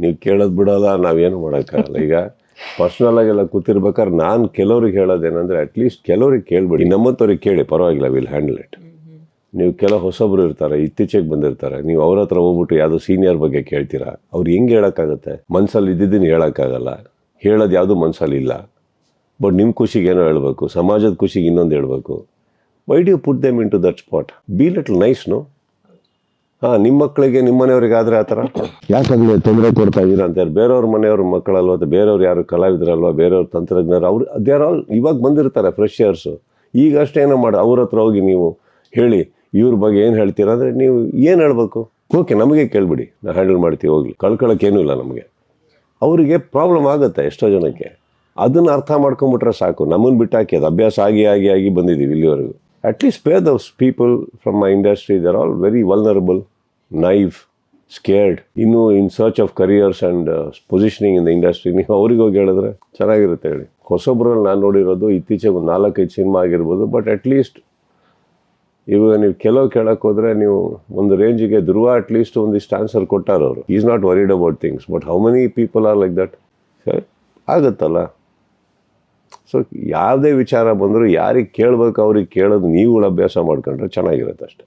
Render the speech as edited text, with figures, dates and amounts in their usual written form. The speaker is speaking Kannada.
ನೀವು ಕೇಳೋದು ಬಿಡೋಲ್ಲ, ನಾವೇನು ಮಾಡೋಕ್ಕಾಗಲ್ಲ. ಈಗ ಪರ್ಸ್ನಲ್ ಆಗೆಲ್ಲ ಕೂತಿರ್ಬೇಕಾದ್ರೆ ನಾನು ಕೆಲವ್ರಿಗೆ ಹೇಳೋದೇನೆಂದರೆ, ಅಟ್ಲೀಸ್ಟ್ ಕೆಲವ್ರಿಗೆ ಕೇಳ್ಬಿಡಿ, ನಮ್ಮಂಥವ್ರಿಗೆ ಕೇಳಿ, ಪರವಾಗಿಲ್ಲ, ವಿಲ್ ಹ್ಯಾಂಡಲ್ ಇಟ್. ನೀವು ಕೆಲವು ಹೊಸಬ್ರು ಇರ್ತಾರೆ, ಇತ್ತೀಚೆಗೆ ಬಂದಿರ್ತಾರೆ, ನೀವು ಅವ್ರ ಹತ್ರ ಹೋಗ್ಬಿಟ್ಟು ಯಾವುದೋ ಸೀನಿಯರ್ ಬಗ್ಗೆ ಕೇಳ್ತೀರಾ, ಅವ್ರು ಹೆಂಗೆ ಹೇಳೋಕ್ಕಾಗತ್ತೆ? ಮನ್ಸಲ್ಲಿ ಇದ್ದಿದ್ದನ್ನು ಹೇಳೋಕ್ಕಾಗಲ್ಲ, ಹೇಳೋದು ಯಾವುದು ಮನ್ಸಲ್ಲಿ ಇಲ್ಲ. ಬಟ್ ನಿಮ್ಮ ಖುಷಿಗೆ ಏನೋ ಹೇಳಬೇಕು, ಸಮಾಜದ ಖುಷಿಗೆ ಇನ್ನೊಂದು ಹೇಳಬೇಕು. Why do you put them into that spot? Be little nice, no? ಹಾಂ, ನಿಮ್ಮ ಮಕ್ಕಳಿಗೆ, ನಿಮ್ಮ ಮನೆಯವ್ರಿಗೆ ಆದರೆ ಆ ಥರ ಯಾಕಂದರೆ ತೊಂದರೆ ಕೊಡ್ತಾ ಇದ್ದೀರಾ ಅಂತಾರೆ. ಬೇರೆಯವ್ರ ಮನೆಯವ್ರ ಮಕ್ಕಳಲ್ವ, ಅಥವಾ ಬೇರೆಯವ್ರು ಯಾರು ಕಲಾವಿದರಲ್ವ, ಬೇರೆಯವ್ರ ತಂತ್ರಜ್ಞರು, ಅವ್ರು ದೇ ಆರ್ ಆಲ್ ಇವಾಗ ಬಂದಿರ್ತಾರೆ ಫ್ರೆಶರ್ಸು. ಈಗ ಅಷ್ಟೇನೋ ಮಾಡಿ ಅವ್ರ ಹತ್ರ ಹೋಗಿ ನೀವು ಹೇಳಿ ಇವ್ರ ಬಗ್ಗೆ ಏನು ಹೇಳ್ತೀರಾ ಅಂದರೆ, ನೀವು ಏನು ಹೇಳಬೇಕು? ಓಕೆ, ನಮಗೆ ಕೇಳಿಬಿಡಿ, ನಾವು ಹ್ಯಾಂಡಲ್ ಮಾಡ್ತೀವಿ, ಹೋಗಲಿ, ಕಳ್ಕೊಳ್ಳೋಕ್ಕೇನೂ ಇಲ್ಲ ನಮಗೆ. ಅವರಿಗೆ ಪ್ರಾಬ್ಲಮ್ ಆಗುತ್ತೆ ಎಷ್ಟೋ ಜನಕ್ಕೆ. ಅದನ್ನು ಅರ್ಥ ಮಾಡ್ಕೊಂಬಿಟ್ರೆ ಸಾಕು. ನಮ್ಮನ್ನು ಬಿಟ್ಟಾಕಿ, ಅದು ಅಭ್ಯಾಸ ಆಗಿ ಬಂದಿದ್ದೀವಿ ಇಲ್ಲಿವರೆಗೂ. At least pay those people from my industry, they are all very vulnerable, naive, scared, ಇನ್ನೂ in search of careers and positioning in the industry. ನೀವು ಅವ್ರಿಗೆ ಹೋಗಿ ಹೇಳಿದ್ರೆ ಚೆನ್ನಾಗಿರುತ್ತೆ ಹೇಳಿ. ಹೊಸೊಬ್ಬರಲ್ಲಿ ನಾನು ನೋಡಿರೋದು ಇತ್ತೀಚೆಗೆ ಒಂದು 4-5 ಸಿನಿಮಾ ಆಗಿರ್ಬೋದು. ಬಟ್ ಅಟ್ಲೀಸ್ಟ್ ಇವಾಗ ನೀವು ಕೆಲವು ಕೇಳಕ್ಕೆ ಹೋದರೆ, ನೀವು ಒಂದು ರೇಂಜಿಗೆ ಧ್ರುವ ಅಟ್ಲೀಸ್ಟ್ ಒಂದಿಷ್ಟು ಆನ್ಸರ್ ಕೊಟ್ಟಾರ ಅವರು. Is not worried about things. But how many people are like that? ಆಗುತ್ತಲ್ಲ. ಸೊ ಯಾವುದೇ ವಿಚಾರ ಬಂದರೂ ಯಾರಿಗೆ ಕೇಳಬೇಕು ಅವ್ರಿಗೆ ಕೇಳೋದು ನೀವುಗಳು ಅಭ್ಯಾಸ ಮಾಡ್ಕೊಂಡ್ರೆ ಚೆನ್ನಾಗಿರುತ್ತೆ ಅಷ್ಟೆ.